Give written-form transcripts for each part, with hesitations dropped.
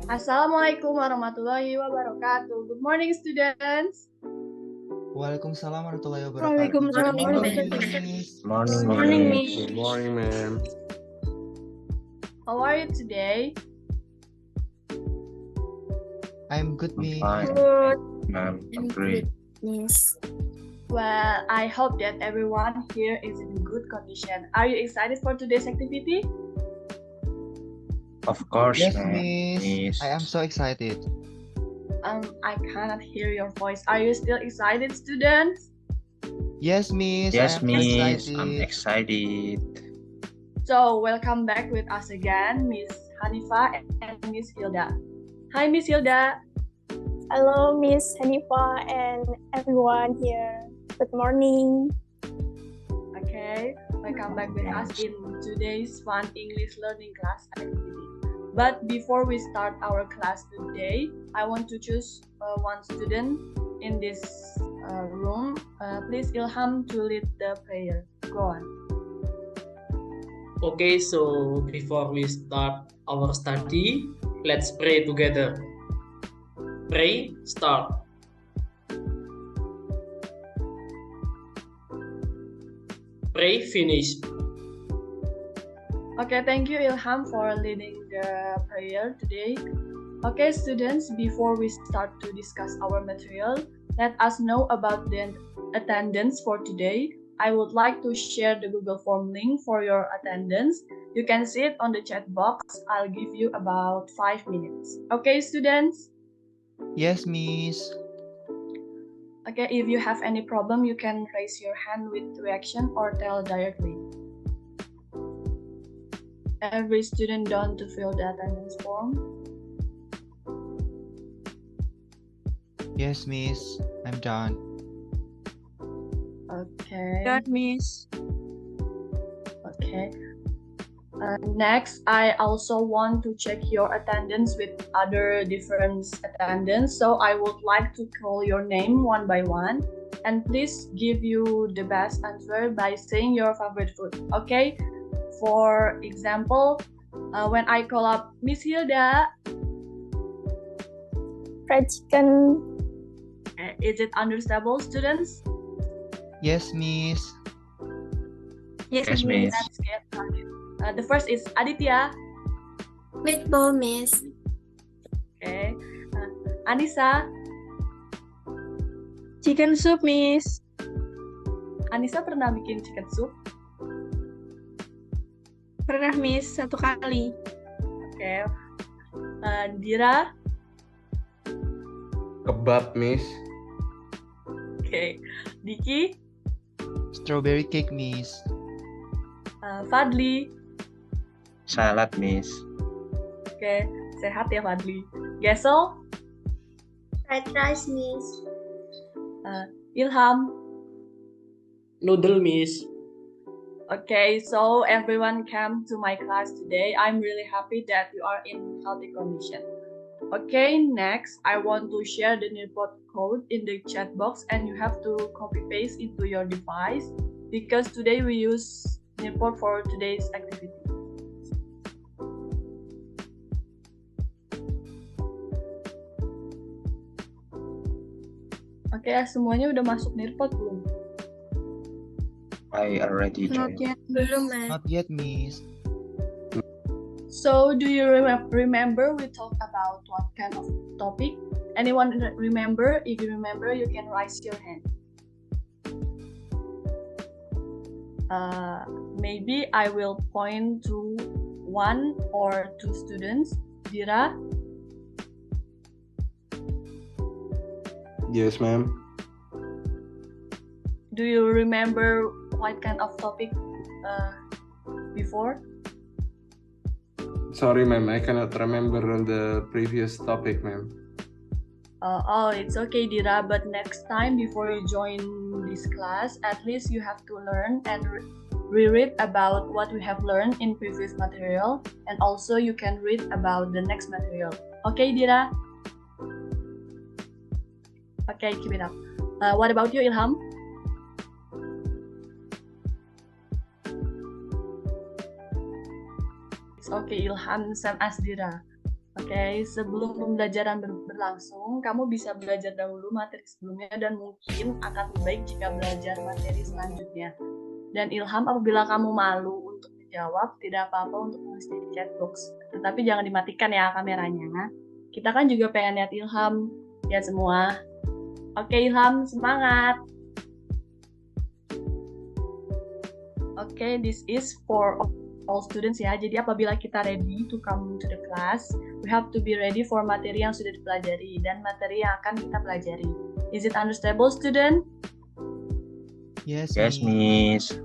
Assalamualaikum warahmatullahi wabarakatuh. Good morning, students. Waalaikumsalam warahmatullahi wabarakatuh. Waalaikumsalam. Good morning, Miss. Morning, Miss. Good morning, ma'am. How are you today? I'm good, Miss. Fine, Good. ma'am. I'm great. Miss. Well, I hope that everyone here is in good condition. Are you excited for today's activity? Of course, Yes, ma'am. Miss. I am so excited. I cannot hear your voice. Are you still excited, students? Yes, Miss. Yes, I am so Miss. excited. I'm excited. So, welcome back with us again, Miss Hanifa and Miss Hilda. Hi, Miss Hilda. Hello, Miss Hanifa and everyone here. Good morning. Okay, welcome back with us in today's fun English learning class activity. But before we start our class today, I want to choose one student in this room. Please Ilham to lead the prayer. Go on. Okay, so before we start our study, let's pray together. Pray, start. Pray, finish. Okay, thank you Ilham for leading the prayer today. Okay, students, before we start to discuss our material, let us know about the attendance for today. I would like to share the Google Form link for your attendance. You can see it on the chat box. I'll give you about 5 minutes. Okay, students? Yes, Miss. Okay, if you have any problem, you can raise your hand with reaction or tell directly. Every student done to fill the attendance form? Yes, Miss. I'm done. Okay. Done, Miss. Okay. Next, I also want to check your attendance with other different attendance. So I would like to call your name one by one, and please give you the best answer by saying your favorite food. Okay. For example, when I call up Miss Hilda, Fried chicken. is it understandable, students? Yes, Miss. Yes, Miss. Let's get started. The first is Aditya. Meatball, Miss. Okay. Anissa. Chicken soup, Miss. Anissa pernah bikin chicken soup? Pernah, Miss, 1 kali. Okay. Dira. Kebab, Miss. Okay. Diki. Strawberry cake, Miss. Fadli. Salad, Miss. Okay. Sehat ya Fadli. Gesel. Fried rice, Miss. Ilham. Noodle, Miss. Okay, so everyone came to my class today. I'm really happy that you are in healthy condition. Okay, next, I want to share the Nearpod code in the chat box and you have to copy paste into your device because today we use Nearpod for today's activity. Oke, semuanya udah masuk Nearpod belum? I already joined. Belum, Miss. Not yet, Miss. So, do you remember we talked about what kind of topic? Anyone remember? If you remember, you can raise your hand. Maybe I will point to 1 or 2 students. Dira? Yes, ma'am. Do you remember what kind of topic before? Sorry, ma'am, I cannot remember on the previous topic, ma'am. Oh, it's okay, Dira, but next time before you join this class, at least you have to learn and reread about what we have learned in previous material, and also you can read about the next material. Okay, Dira? Okay, keep it up. What about you, Ilham? It's okay, Ilham, same as Dira. Oke, sebelum pembelajaran berlangsung, kamu bisa belajar dahulu materi sebelumnya dan mungkin akan lebih baik jika belajar materi selanjutnya. Dan Ilham, apabila kamu malu untuk menjawab, tidak apa-apa untuk menulis di chat box. Tetapi jangan dimatikan ya kameranya. Kita kan juga pengen lihat Ilham, ya semua. Oke Ilham, semangat! Oke, this is for all students ya. Jadi apabila kita ready to come to the class, we have to be ready for materi yang sudah dipelajari dan materi yang akan kita pelajari. Is it understandable, student? Yes, Yes, Miss. Miss.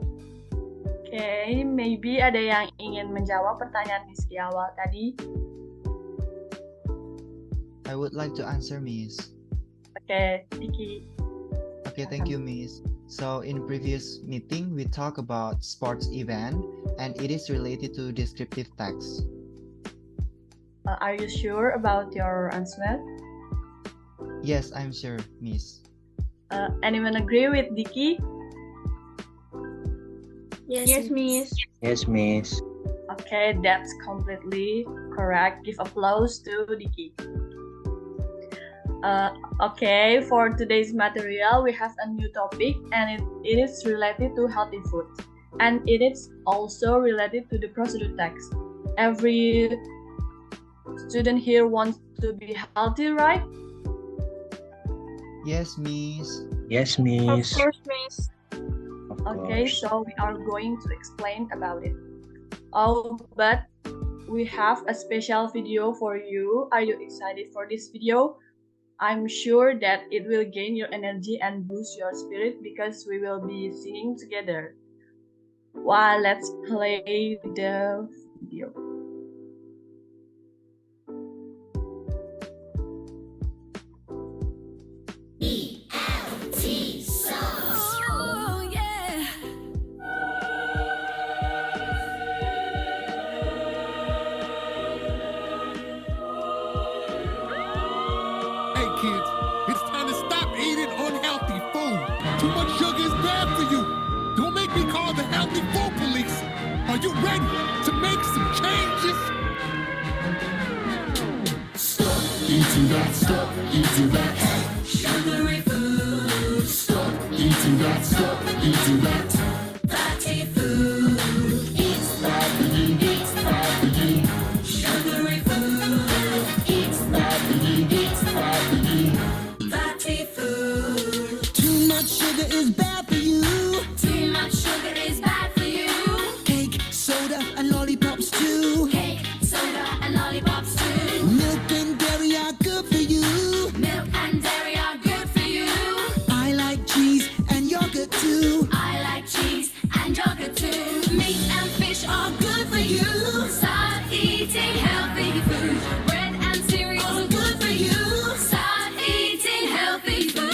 Oke, maybe ada yang ingin menjawab pertanyaan Miss di awal tadi. I would like to answer, Miss. Oke, Diki. Okay, thank you, Miss. So in previous meeting, we talked about sports event and it is related to descriptive text. Are you sure about your answer? Yes, I'm sure, Miss. Anyone agree with Diki? Yes, Miss. Yes, Miss. Okay, that's completely correct. Give applause to Diki. Okay, for today's material, we have a new topic and it is related to healthy food. And it is also related to the procedure text. Every student here wants to be healthy, right? Yes, Miss. Yes, Miss. Miss. Of Okay, course. so we are going to explain about it. Oh, but we have a special video for you. Are you excited for this video? I'm sure that it will gain your energy and boost your spirit because we will be singing together. Well, let's play the video. Hey kids, it's time to stop eating unhealthy food. Too much sugar is bad for you. Don't make me call the healthy food police. Are you ready to make some changes? Stop eating that, stop eating that. Sugary food. Stop eating that, stop eating that. Fatty food. It's bad for you, it's bad for you. Sugary food. It's bad for you, it's bad for you. Fatty food. Too much sugar is bad for you. Too much sugar is bad for you. Cake, soda, and lollipops too. Cake, soda, and lollipops too. Milk and dairy are good for you. Milk and dairy are good for you. I like cheese and yogurt too. I like cheese and yogurt too. Meat and fish are good for you. Start eating healthy food. Bread and cereal are good for you. Start eating healthy food.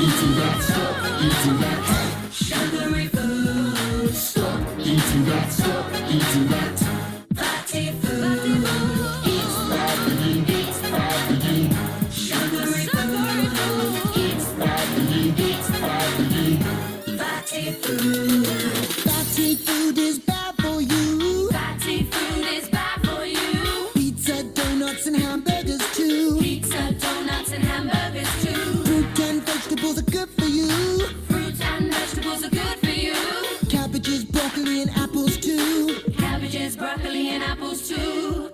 Eating that, stop eating that. Sugary food. Stop eating that, stop eating that. Fatty food. It's bad for you, it's bad for you. Sugary food. It's bad for you, it's bad for you. Fatty food. Fatty food is bad for you. Fatty food is bad for you. Pizza, donuts, and hamburgers too. Pizza, donuts, and hamburgers too. Fruit and vegetables are good for you. Fruit and vegetables are good for you. Cabbages, broccoli, and apples too. Cabbages, broccoli, and apples too.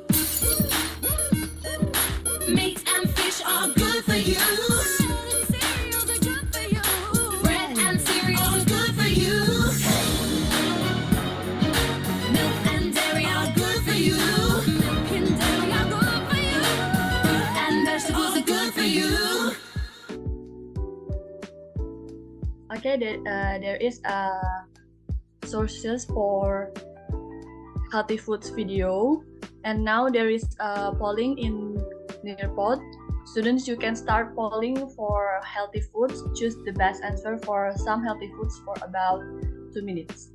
Meat and fish are good for you. Cereals are good for you. Bread and cereals are good for you. Milk and dairy are good for you. Milk and dairy are good for you. Fruit and vegetables are good for you. Okay, there is a sources for healthy foods video, and now there is a polling in Nearpod. Students, you can start polling for healthy foods. Choose the best answer for some healthy foods for about 2 minutes.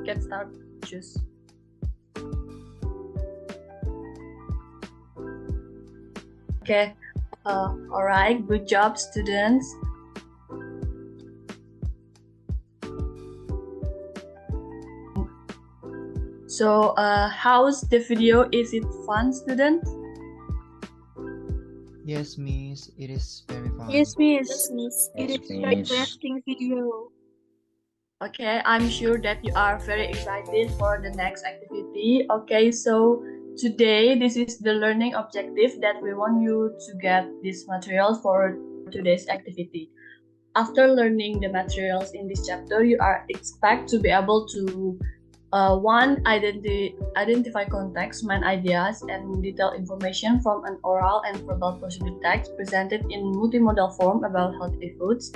Get start. Choose. Okay. All right. Good job, students. So, how's the video? Is it fun, student? Yes, Miss. It is very fun. Yes, Miss. It Yes, is very Miss. interesting video. Okay, I'm sure that you are very excited for the next activity. Okay, so today this is the learning objective that we want you to get this material for today's activity. After learning the materials in this chapter, you are expect to be able to identify context, main ideas, and detailed information from an oral and verbal procedure text presented in multimodal form about healthy foods.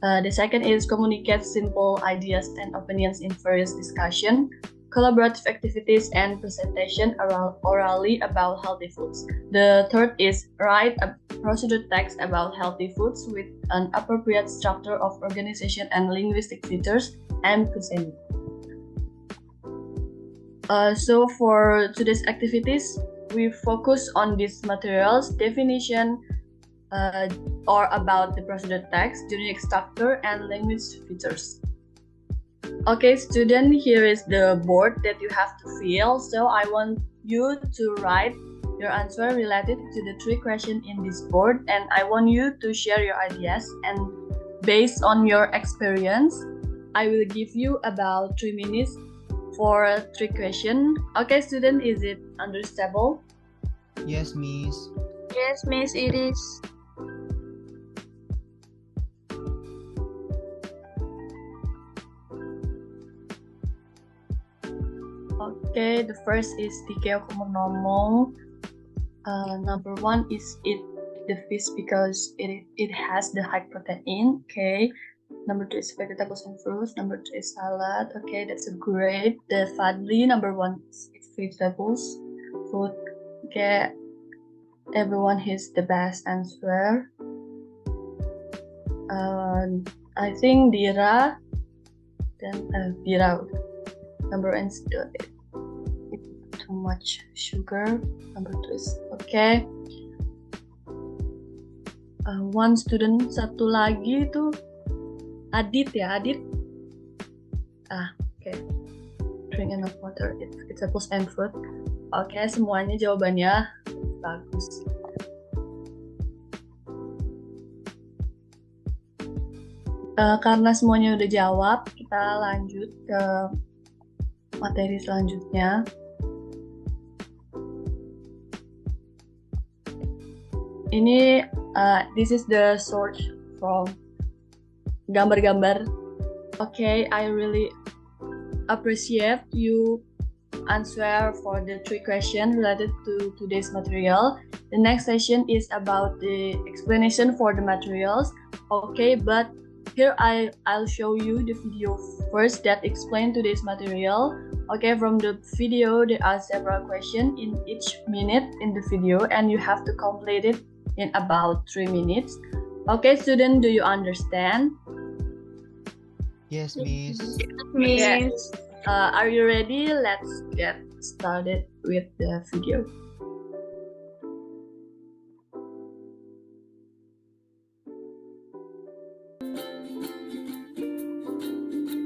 The second is communicate simple ideas and opinions in various discussion, collaborative activities, and presentation orally about healthy foods. The third is write a procedure text about healthy foods with an appropriate structure of organization and linguistic features and present. So for today's activities, we focus on these materials, definition, or about the procedure text, generic structure, and language features. Okay, student, here is the board that you have to fill. So I want you to write your answer related to the 3 questions in this board, and I want you to share your ideas. And based on your experience, I will give you about 3 minutes for 3 questions. Okay, student, is it understandable? Yes, Miss. Yes, Miss, it is. Okay, the first is tiga aku mau ngomong. Number 1 is eat the fish because it has the high protein. Okay. Number 2 is vegetables and fruits. Number 3 is salad. Okay, that's a great. The Fadli, number 1 is eat vegetables, food. Okay, everyone has the best answer. I think Dira, then Dira. Number 1 is too much sugar. Number 2 is okay. One student, satu lagi itu Adit ya, Adit. Okay. Drink enough water, eat vegetables and fruit. Okay, semuanya jawabannya bagus. Karena semuanya udah jawab, kita lanjut ke materi selanjutnya. Ini this is the source from gambar-gambar. Okay, I really appreciate you answer for the 3 questions related to today's material. The next session is about the explanation for the materials. Okay, but here I'll show you the video first that explain today's material. Okay, from the video there are several questions in each minute in the video, and you have to complete it in about 3 minutes. Okay, student, do you understand? Yes, Miss. Miss. Are you ready? Let's get started with the video.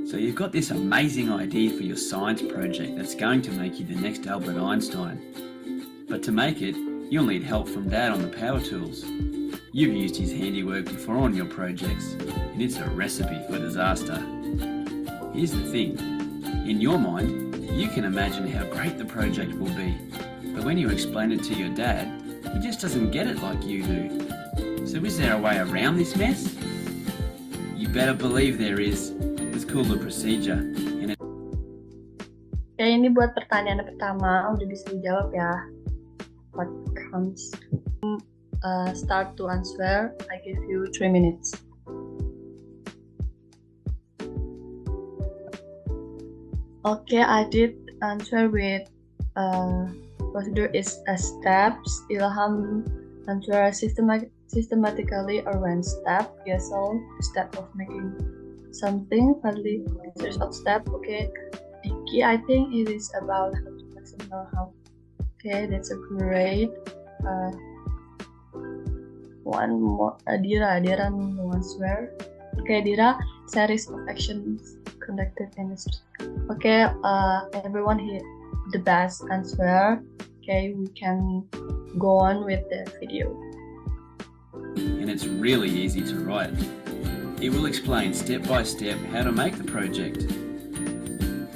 So you've got this amazing idea for your science project that's going to make you the next Albert Einstein. But to make it, you'll need help from Dad on the power tools. You've used his handiwork before on your projects, and it's a recipe for disaster. Here's the thing, in your mind, you can imagine how great the project will be, but when you explain it to your dad, he just doesn't get it like you do. So is there a way around this mess? You better believe there is. It's called a procedure. Okay, ini buat pertanyaan pertama, udah bisa dijawab ya. What comes? Start to answer. I give you 3 minutes. Okay, I did answer with procedure is a steps. Ilham answer systematically arranged step. Yes, all step of making something. Partly series of step. Okay, Iki, I think it is about how to maximize how. Okay, that's a great. One more, Dira no answer. Okay, Dira, series of actions conducted in this. Okay, everyone hit the best answer. Okay, we can go on with the video. And it's really easy to write. It will explain step by step how to make the project.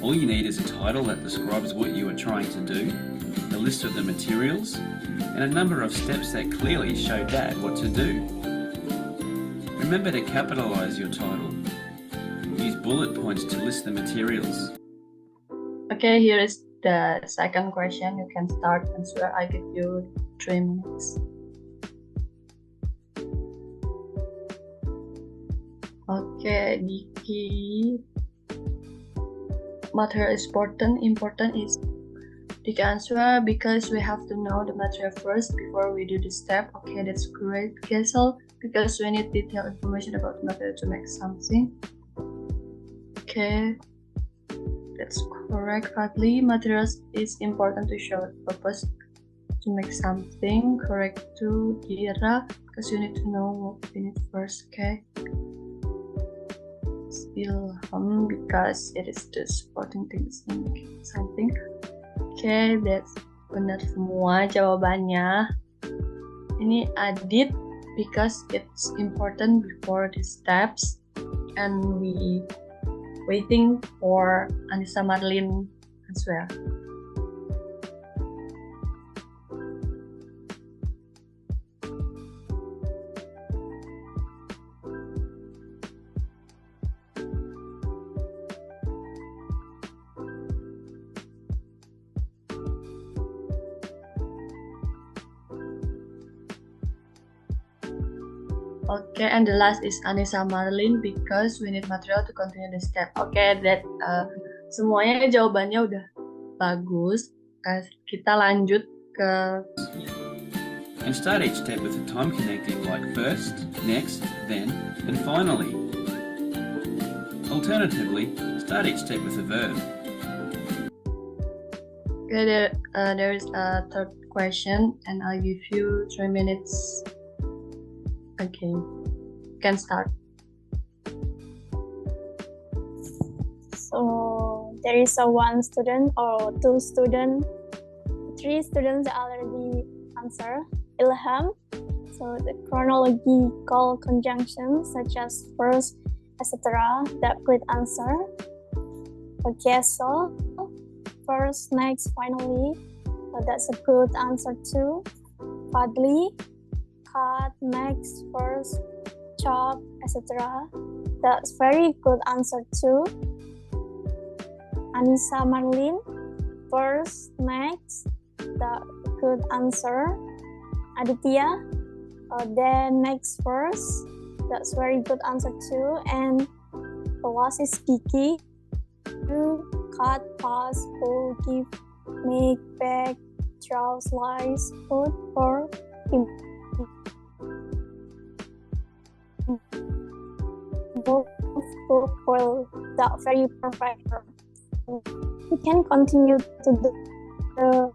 All you need is a title that describes what you are trying to do, a list of the materials, and a number of steps that clearly show Dad what to do. Remember to capitalize your title. Use bullet points to list the materials. Okay, here is the second question. You can start answer. I give you 3 minutes. Okay, Diki. Material is important. Important is the answer because we have to know the material first before we do the step. Okay, that's great, Kessel, because we need detailed information about the material to make something. Okay, that's correct, Fadli. Materials is important to show purpose to make something. Correct to Dira, because you need to know what you need first. Okay. Ilham, because it is the supporting things in making something. Okay, that's benar semua jawabannya. Ini Adit because it's important before the steps, and we waiting for Anissa Marlin as well. Okay, and the last is Anissa Marlin because we need material to continue the step. Okay, that semuanya jawabannya udah bagus. Kita lanjut ke. And start each step with a time connecting like first, next, then, and finally. Alternatively, start each step with a verb. Okay, there is a third question, and I'll give you 3 minutes. Okay, you can start. So there is a 1 student or 2 student, 3 students that already answer. Ilham. So the chronological conjunctions such as first, etc. That could answer. Okay, so first, next, finally. That's a good answer too. Fadli. Cut, next, first, chop, etc. That's very good answer too. Anissa Marlin, first, next, that good answer. Aditya, then next, first, that's very good answer too. And the last is Kiki. Cut, pass, pull, give, make, bag, draw, slice, put, or well, that very perfect. We can continue to the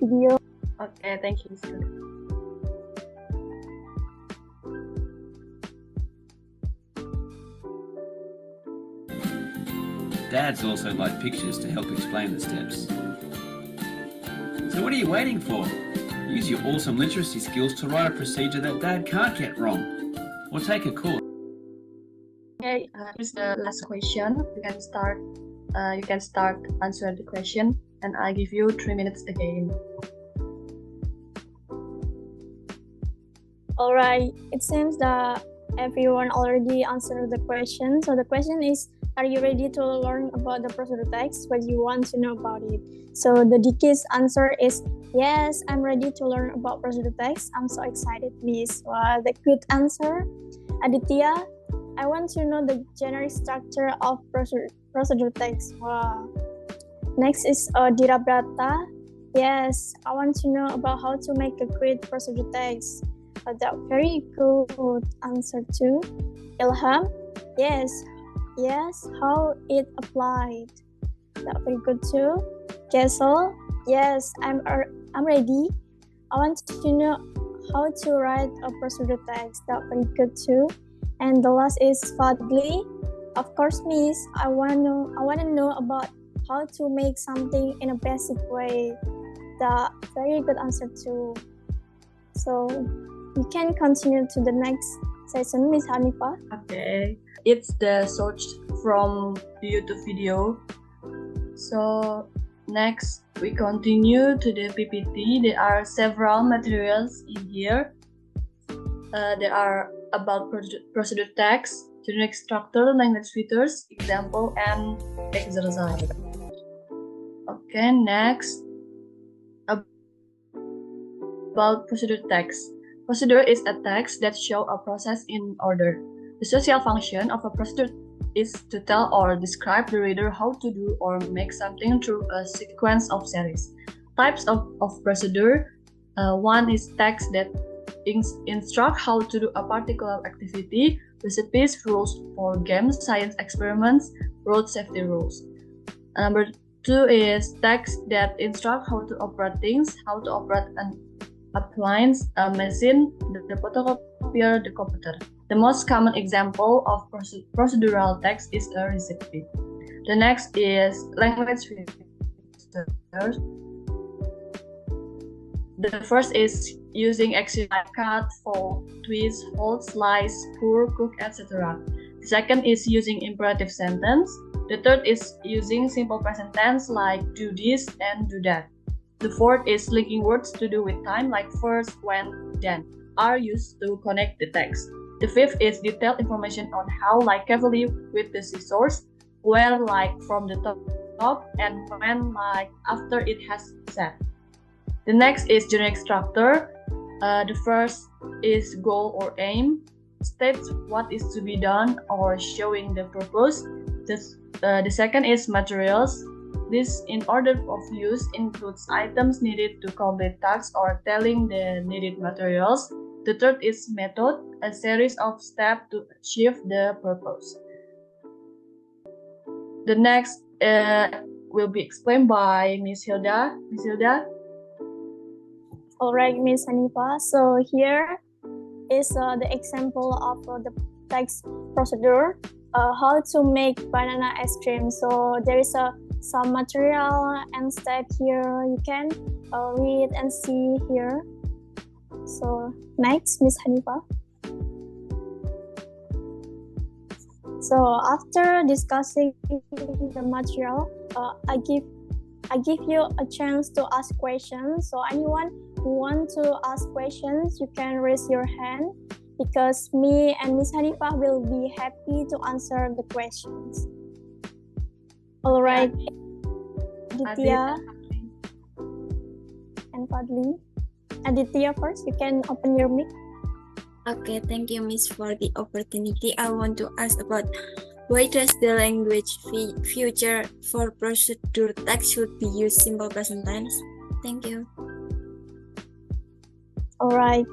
video. Okay, thank you, student. Dads also like pictures to help explain the steps. So what are you waiting for? Use your awesome literacy skills to write a procedure that Dad can't get wrong. Or take a course. Okay, here's the last question. You can start. Answer the question, and I give you 3 minutes again. Alright, it seems that everyone already answered the question. So the question is, are you ready to learn about the procedure text? What you want to know about it? So the DK's answer is, yes, I'm ready to learn about procedure text. I'm so excited, Miss. Wow, the good answer. Aditya, I want to know the generic structure of procedure text. Wow. Next is Dira Brata. Yes, I want to know about how to make a great procedure text. That very good answer too. Ilham, yes, how it applied. That very good too. Kessel, yes, I'm ready. I want to know how to write a procedure text. That very good too. And the last is Fadli. Of course, Miss. I wanna know about how to make something in a basic way. The very good answer too. So we can continue to the next session, Miss Hanifa. Okay, it's the search from YouTube video. So next we continue to the PPT. There are several materials in here. There are about procedure text, generic structure, language features, example, and exercise. Okay, next about procedure text. Procedure is a text that shows a process in order. The social function of a procedure is to tell or describe the reader how to do or make something through a sequence of series. Types of procedure. One is text that instruct how to do a particular activity, recipes, rules for games, science experiments, road safety rules. Number two is text that instruct how to operate things, how to operate an appliance, a machine, the photocopier, the computer. The most common example of procedural text is a recipe. The next is language features. The first is using actions like cut, fold, twist, hold, slice, pour, cook, etc. The second is using imperative sentence. The third is using simple present tense like do this and do that. The fourth is linking words to do with time like first, when, then are used to connect the text. The fifth is detailed information on how, like carefully with the scissors, where like from the top, and when like after it has set. The next is generic structure. The first is goal or aim, states what is to be done or showing the purpose. The second is materials. This, in order of use, includes items needed to complete tasks or telling the needed materials. The third is method, a series of steps to achieve the purpose. The next will be explained by Miss Hilda. Miss Hilda? Alright, Miss Hanifa. So here is the example of the text procedure. How to make banana ice cream. So there is some material and step here. You can read and see here. So next, Miss Hanifa. So after discussing the material, I give you a chance to ask questions. So anyone who want to ask questions, you can raise your hand, because me and Miss Hanifa will be happy to answer the questions. All right, Aditya and Fadli. Aditya first, you can open your mic. Okay, thank you, Miss, for the opportunity. I want to ask about why does the language feature for procedure text should be used simple present tense? Thank you. All right,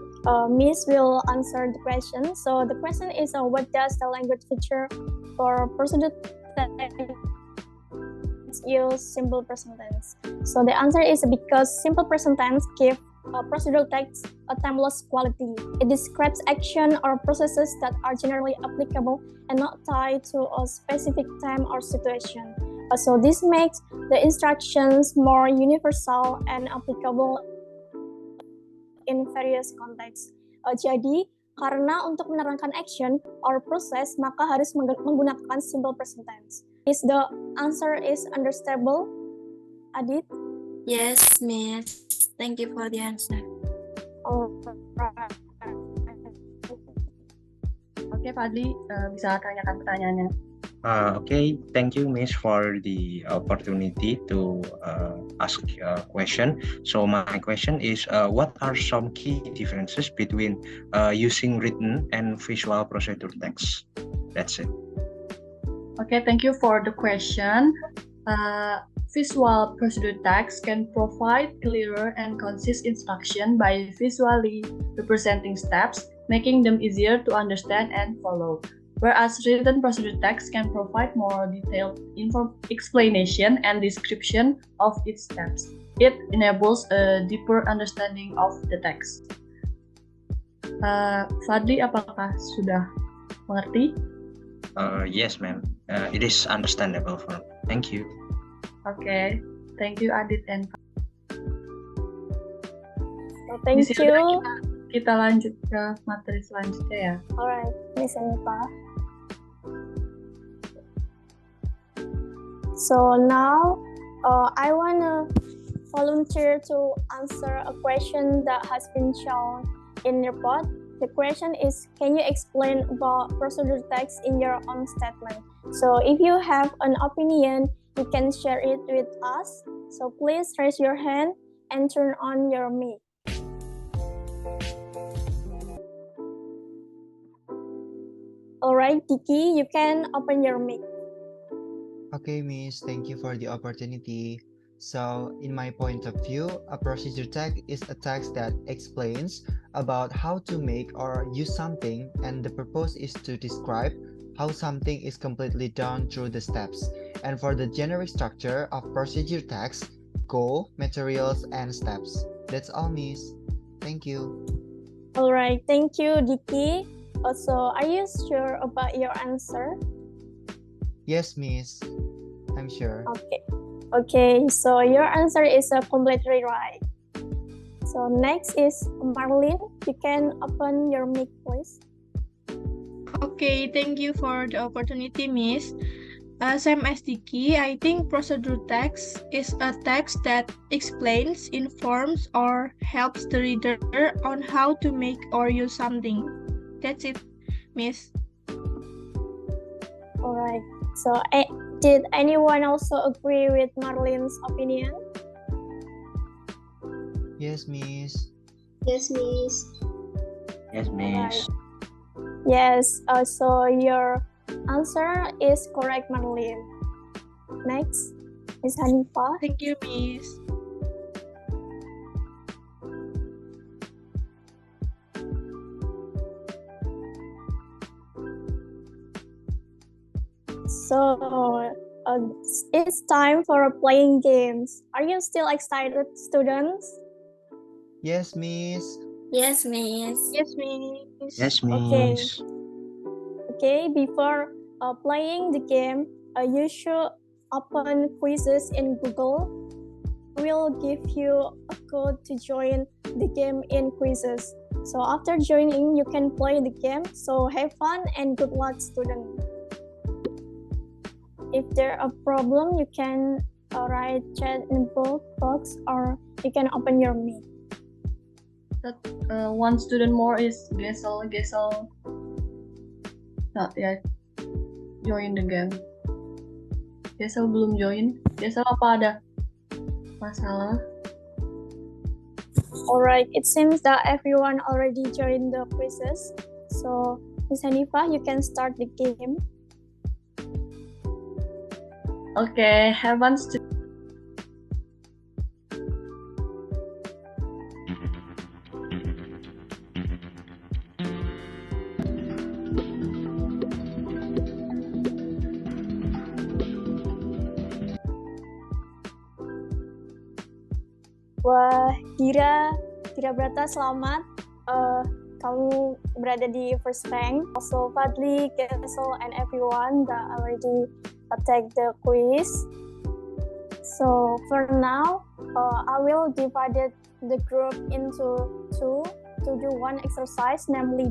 Miss will answer the question. So the question is, what does the language feature for procedure text use simple present tense? So the answer is because simple present tense give procedural text a timeless quality. It describes action or processes that are generally applicable and not tied to a specific time or situation. So this makes the instructions more universal and applicable in various contexts. Jadi, karena untuk menerangkan action or process, maka harus menggunakan simple present tense. Is the answer is understandable, Adit? Yes, Miss. Thank you for the answer. Alright. Oke, Fadli, bisa tanyakan pertanyaannya. Okay, thank you, Miss, for the opportunity to ask a question. So my question is, what are some key differences between using written and visual procedure text? That's it. Okay, thank you for the question. Visual procedure text can provide clearer and concise instruction by visually representing steps, making them easier to understand and follow. Whereas written procedure text can provide more detailed explanation and description of its steps. It enables a deeper understanding of the text. Fadli, apakah sudah mengerti? Yes, ma'am. It is understandable for me. Thank you. Okay, thank you Adit and So thank Miss Hilda, you. kita lanjut ke materi selanjutnya ya. Alright, Miss Anifa. So now, I wanna volunteer to answer a question that has been shown in your report. The question is, can you explain about procedure text in your own statement? So if you have an opinion, you can share it with us. So please raise your hand and turn on your mic. Alright, Kiki, you can open your mic. Okay, Miss, thank you for the opportunity. So, in my point of view, a procedure text is a text that explains about how to make or use something, and the purpose is to describe how something is completely done through the steps. And for the generic structure of procedure text, goal, materials, and steps. That's all, Miss. Thank you. Alright, thank you, Diki. Also, are you sure about your answer? Yes, Miss. I'm sure. Okay, so your answer is completely right. So next is Marlene. You can open your mic, please. Okay, thank you for the opportunity, Miss. Same as Diki, I think procedure text is a text that explains, informs, or helps the reader on how to make or use something. That's it, Miss. Alright, so did anyone also agree with Marlene's opinion? Yes, Miss. Yes, Miss. Yes, Miss. Yes, so your answer is correct, Marlene. Next is Hanifa. Thank you, Miss. So it's time for playing games. Are you still excited, students? Yes, Miss. Yes, Miss. Yes, Miss. Yes, Okay. Miss. Okay, before playing the game, you should open quizzes in Google. We'll give you a code to join the game in quizzes. So after joining, you can play the game. So have fun and good luck, student. If there a problem, you can write chat in both box or you can open your mic. One student more is Gesel. Not yet join the game. Gesel belum join. Gesel apa ada masalah? Alright, it seems that everyone already joined the quizzes. So Miss Hanifa, you can start the game. Okay, have fun, student. Wah, Dira Brata, selamat. Kamu berada di first rank. Also, Fadli, Gesel, and everyone that already take the quiz. So for now, I will divide the group into two to do one exercise, namely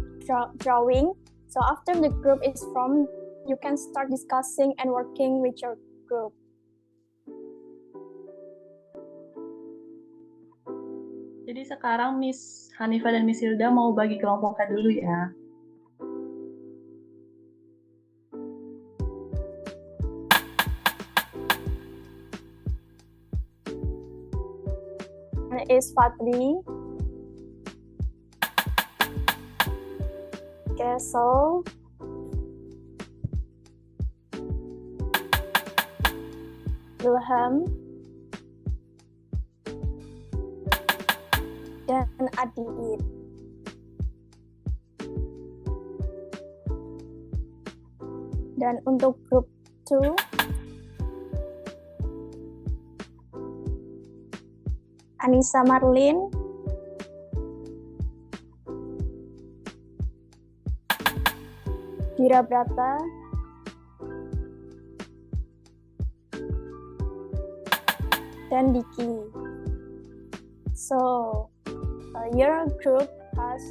drawing. So after the group is formed, you can start discussing and working with your group. Jadi sekarang Miss Hanifa dan Miss Hilda mau bagi kelompoknya dulu ya. Is Fadli, Gesel, Ilham, dan Adit. Dan untuk grup 2, Anissa Marlin, Dira Brata, then Diki. So your group has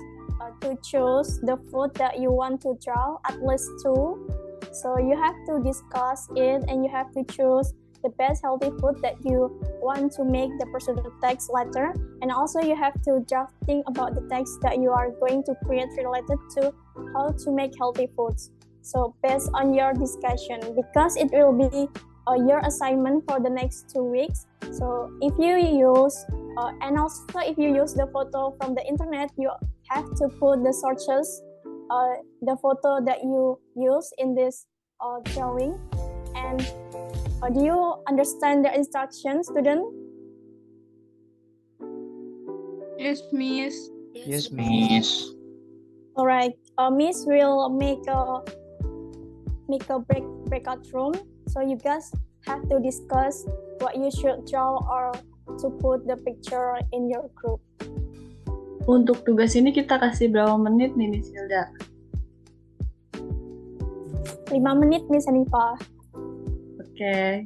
to choose the food that you want to draw, at least 2. So you have to discuss it and you have to choose the best healthy food that you want to make the procedure text later. And also you have to drafting about the text that you are going to create related to how to make healthy foods. So based on your discussion, because it will be your assignment for the next 2 weeks. So if you use and also if you use the photo from the internet, you have to put the sources, the photo that you use in this drawing. And do you understand the instructions, student? Yes, Miss. Yes, Miss. Miss. All right. Miss will make a breakout room. So you guys have to discuss what you should draw or to put the picture in your group. Untuk tugas ini kita kasih berapa menit nih, Miss Hilda? 5 menit, Miss Hanifa. Oke.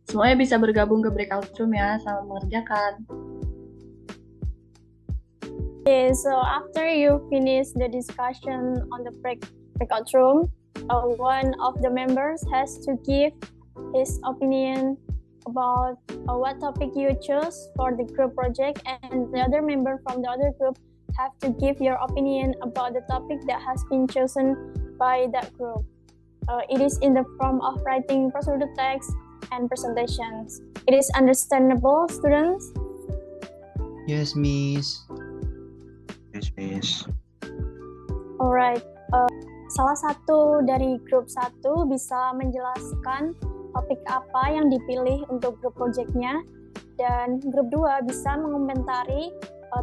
Semuanya bisa bergabung ke breakout room ya, sama mengerjakan. Okay, so after you finish the discussion on the breakout room, one of the members has to give his opinion about what topic you choose for the group project, and the other member from the other group have to give your opinion about the topic that has been chosen by that group. It is in the form of writing procedure text and presentations. It is understandable, students? Yes, Miss. Yes, Miss. Alright, salah satu dari grup 1 bisa menjelaskan topik apa yang dipilih untuk grup project-nya, dan grup 2 bisa mengomentari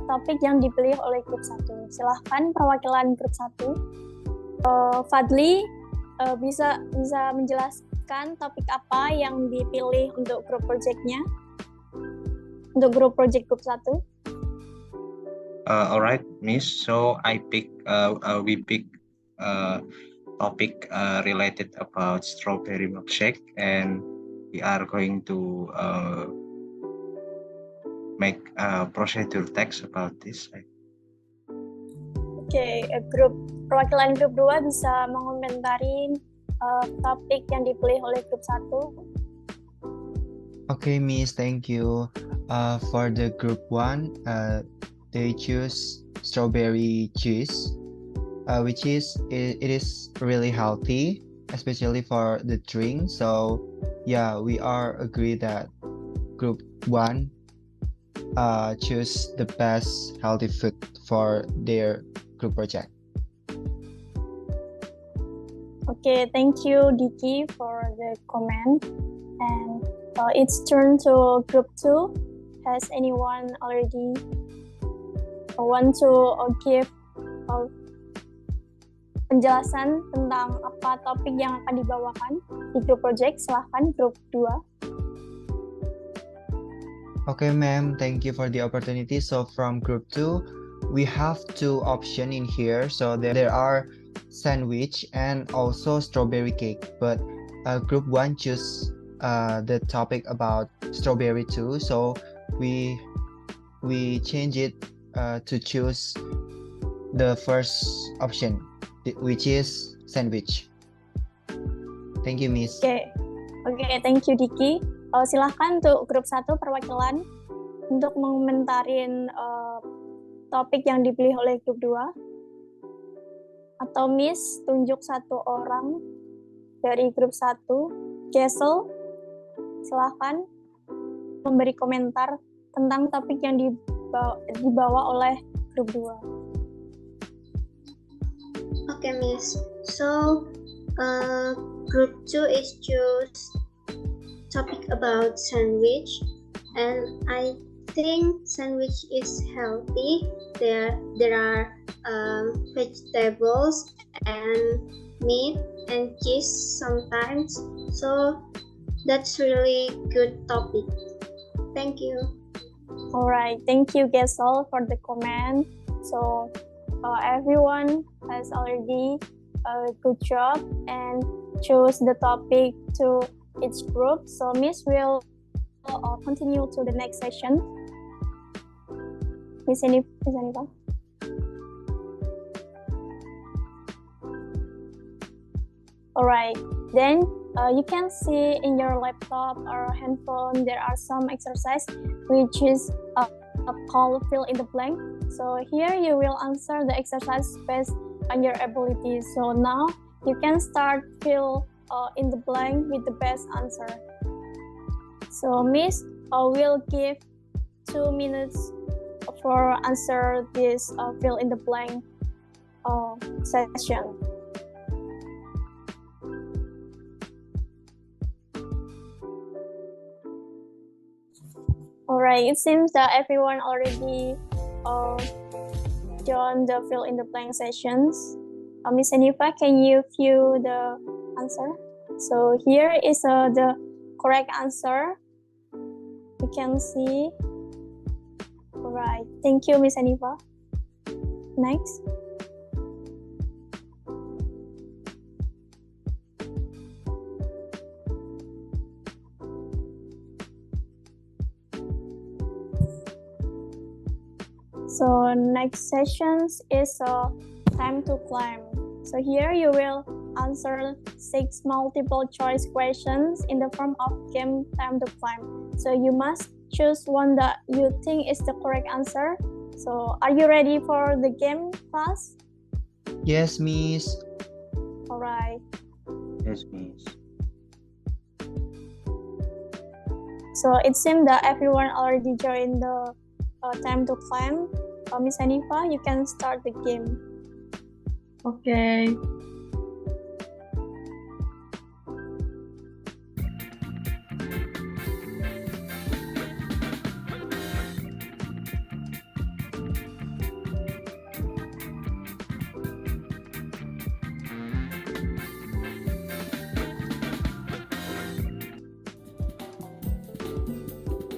topik yang dipilih oleh grup 1. Silahkan perwakilan grup 1. Fadli bisa menjelaskan topik apa yang dipilih untuk grup project-nya, untuk grup project grup 1. Alright, Miss. So we pick topic related about strawberry milkshake, and we are going to make a procedure text about this. Oke, perwakilan grup 2 bisa mengomentari topik yang dipilih oleh grup 1. Okay, Miss, thank you. For the group 1, they choose strawberry juice, which is it is really healthy, especially for the drink. So yeah, we are agree that group 1 choose the best healthy food for their group project. Okay, thank you, Diki, for the comment. And it's turn to group 2. Has anyone already want to give penjelasan tentang apa topik yang akan dibawakan di group project? Silahkan grup 2. Okay, ma'am, thank you for the opportunity. So from group 2, we have 2 options in here. So there are sandwich and also strawberry cake. But group 1 choose the topic about strawberry too. So we change it to choose the first option, which is sandwich. Thank you, Miss. Okay, thank you, Diki. Silahkan untuk grup 1 perwakilan untuk mengomentarin topik yang dipilih oleh grup 2. Atau Miss, tunjuk 1 orang dari grup 1. Gesel, silahkan memberi komentar tentang topik yang dibawa oleh grup 2. Okay, Miss. So, group 2 is choose topic about sandwich, and I think sandwich is healthy. There are vegetables and meat and cheese sometimes. So that's really good topic. Thank you. Alright, thank you, Gesel, for the comment. So everyone has already a good job and choose the topic to each group. So Miss will continue to the next session. Miss Aniva? Alright, then you can see in your laptop or handphone there are some exercise which is called fill in the blank. So here you will answer the exercise based on your ability. So now you can start fill in the blank with the best answer. So Miss will give 2 minutes for answer this fill in the blank session. Alright, it seems that everyone already joined the fill in the blank sessions. Miss Aniva, can you view the answer? So here is the correct answer. You can see. Alright, thank you, Miss Aniva. Next. So next sessions is time to climb. So here you will answer 6 multiple choice questions in the form of game time to climb. So you must choose one that you think is the correct answer. So are you ready for the game, class? Yes, Miss. Alright. Yes, Miss. So it seems that everyone already joined the time to climb. Miss Aniva, you can start the game. Okay.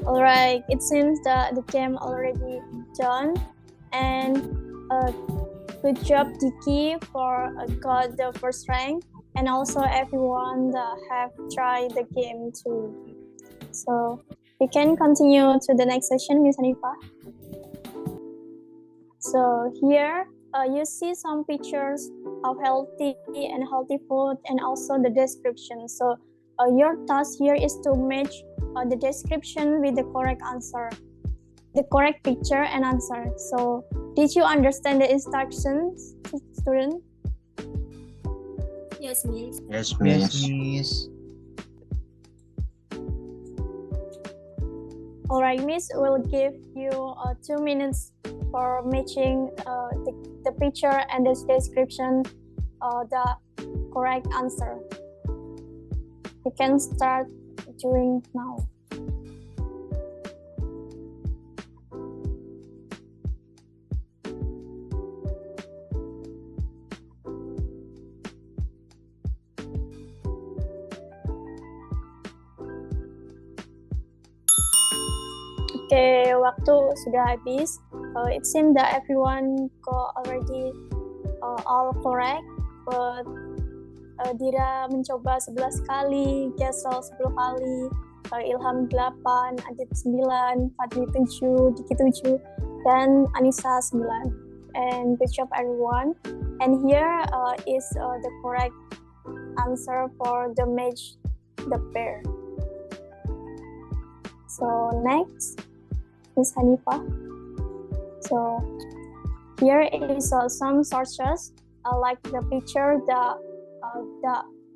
Alright, it seems that the game already done, and good job Diki for got the first rank, and also everyone that have tried the game too. So we can continue to the next session, Miss Aniva. So here you see some pictures of healthy food and also the description. So your task here is to match the description with the correct answer, the correct picture and answer. So did you understand the instructions, student? Yes, Miss. Yes, Yes, Miss. Miss. Alright, Miss will give you 2 minutes for matching the picture and the description the correct answer. You can start doing now. Oke, waktu sudah habis. It seems that everyone got already all correct, but Dira mencoba 11 kali, Gesel 10 kali, Ilham 8, Adit 9, Fadli 7, Diki 7, dan Anissa 9. And good job everyone. And here is the correct answer for the match, the pair. So next, Miss Hanifa. So here is some sources like the picture that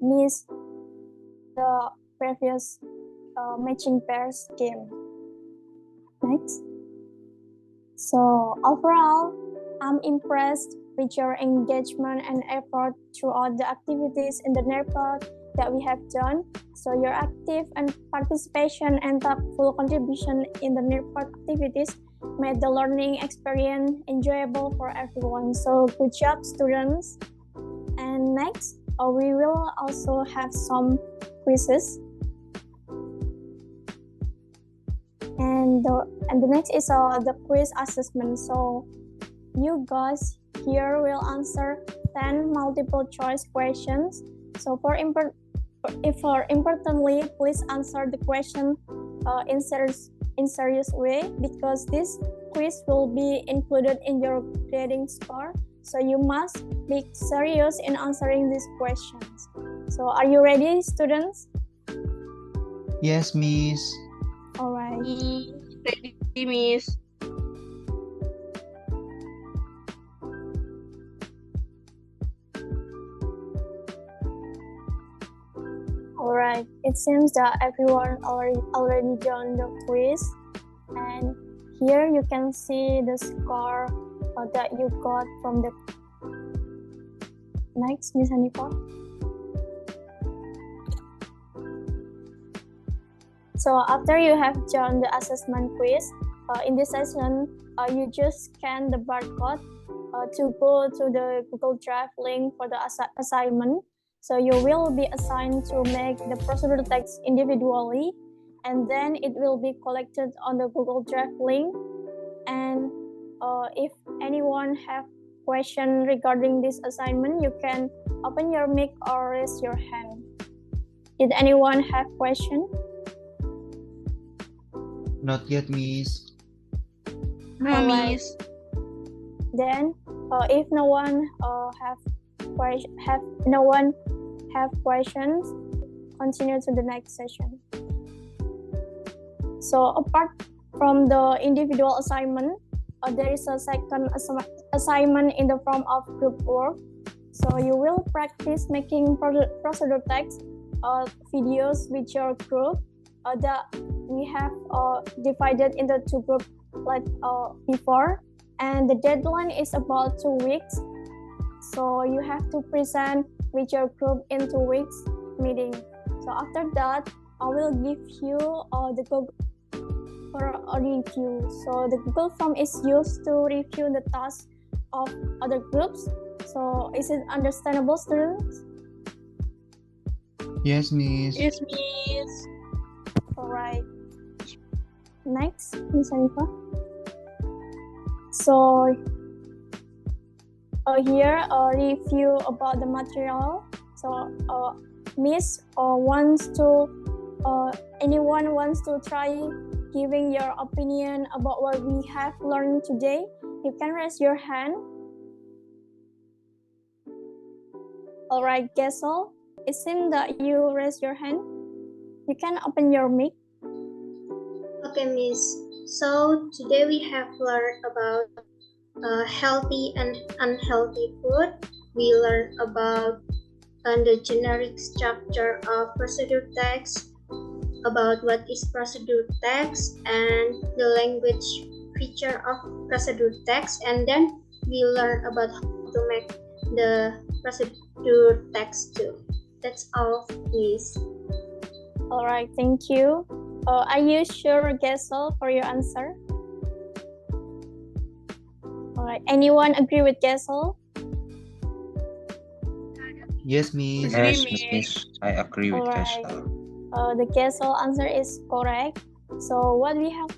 missed the previous matching pairs game. Next. So overall, I'm impressed with your engagement and effort throughout the activities in the NERPOD that we have done. So your active and participation and thoughtful contribution in the NERPOD activities made the learning experience enjoyable for everyone. So good job, students. And next, we will also have some quizzes. And the next is the quiz assessment. So you guys here will answer 10 multiple choice questions. So importantly, please answer the question in serious way, because this quiz will be included in your grading score. So you must be serious in answering these questions. So are you ready, students? Yes, Miss. All right. Ready, Miss. All right. It seems that everyone already done the quiz, and here you can see the score that you got from the. Next, Miss Hanifa. So after you have done the assessment quiz, in this session, you just scan the barcode to go to the Google Drive link for the assignment. So you will be assigned to make the procedure text individually, and then it will be collected on the Google Drive link. And if anyone have question regarding this assignment, you can open your mic or raise your hand. Did anyone have question? Not yet, Miss. No, Miss. Then, if no one have questions, continue to the next session. So apart from the individual assignment, there is a second assignment in the form of group work. So you will practice making procedure text videos with your group that we have divided into two groups like before, and the deadline is about 2 weeks. So you have to present with your group in 2 weeks meeting. So after that, I will give you the Google for a review. So the Google form is used to review the tasks of other groups. So is it understandable, students? Yes, Miss. Yes, Miss. All right. Next, Miss Hanifa. So here a review about the material. So Miss anyone wants to try giving your opinion about what we have learned today? You can raise your hand. All right, Gesel, it seems that you raised your hand. You can open your mic. Okay, Miss. So today we have learned about healthy and unhealthy food. We learned about the generic structure of procedure text, about what is procedure text and the language feature of procedure text, and then we learn about how to make the procedure text too. That's all, Miss. All right, thank you. Are you sure, Gesel, for your answer? All right, anyone agree with Gesel? Yes, Miss. Yes, Miss. I agree with Alright. Castle. The Gesel answer is correct. So what we have,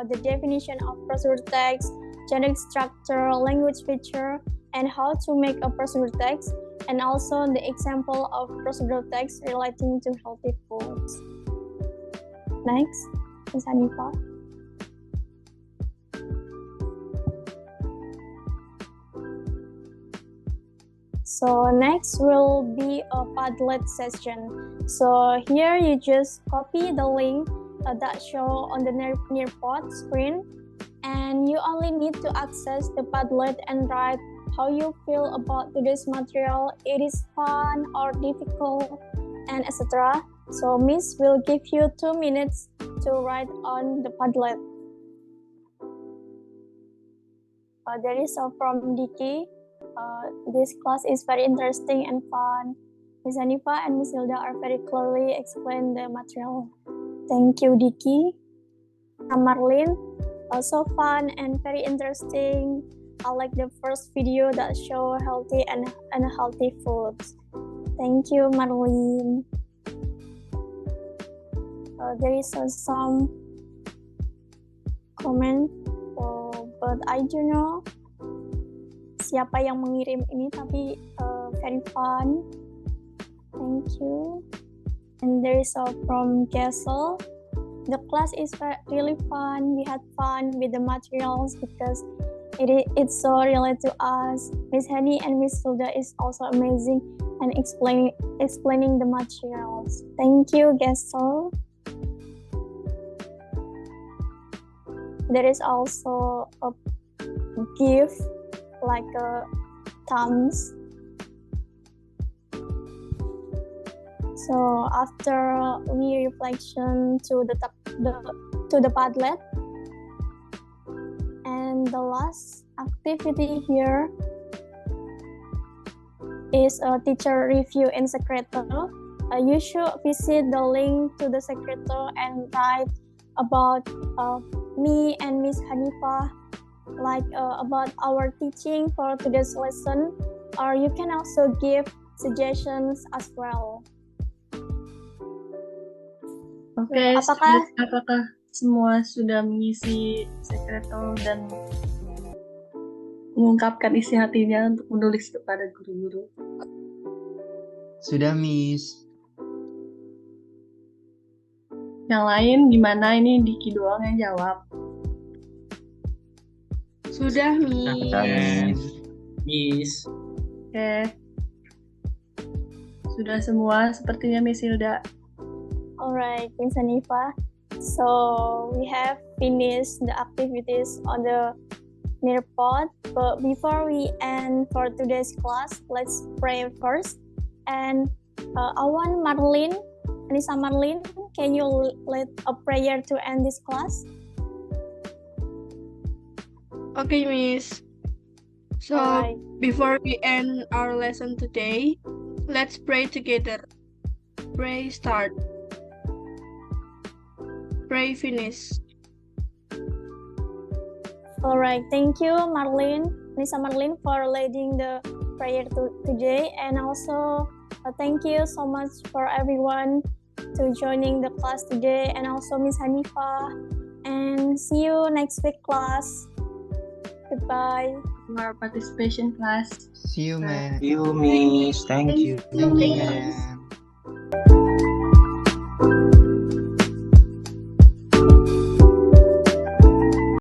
the definition of procedure text, generic structure, language feature, and how to make a procedure text, and also the example of procedure text relating to healthy foods. Next, Ms. Hanifa. So next will be a Padlet session. So here you just copy the link that show on the nearpod screen, and you only need to access the Padlet and write how you feel about today's material. It is fun or difficult, and etc. So Miss will give you 2 minutes to write on the Padlet. There is from Diki. This class is very interesting and fun. Ms. Hanifa and Ms. Hilda are very clearly explain the material. Thank you, Diki. Marlene, also fun and very interesting. I like the first video that show healthy and unhealthy foods. Thank you, Marlene. There is some comment, but I don't know siapa yang mengirim ini, tapi very fun. Thank you. And there is from Castle. The class is really fun. We had fun with the materials because it's so related to us. Miss Hani and Miss Hilda is also amazing and explaining the materials. Thank you, Gestel. There is also a gift like a thumbs. So after we reflection to the Padlet, and the last activity here is a teacher review in Secretariat. You should visit the link to the Secretariat and write about me and Miss Hanifa, like about our teaching for today's lesson, or you can also give suggestions as well. Oke, Apakah semua sudah mengisi sekretariat dan mengungkapkan isi hatinya untuk menulis kepada guru-guru? Sudah, Miss. Yang lain gimana? Ini Diki doang yang jawab. Sudah, Miss. Miss. Oke. Sudah semua sepertinya Miss Hilda. Alright, Miss Hanifa. So we have finished the activities on the Nearpod, but before we end for today's class, let's pray first. And I want Anissa Marlene, can you lead a prayer to end this class? Okay, Miss. So Alright. before we end our lesson today, let's pray together. Pray start. Pray finish. Alright, thank you, Anissa Marlene, for leading the prayer today, and also thank you so much for everyone to joining the class today, and also Miss Hanifa. And see you next week, class. Goodbye. Our participation class. See you, man. You, Miss. Thank you. Thank you, man.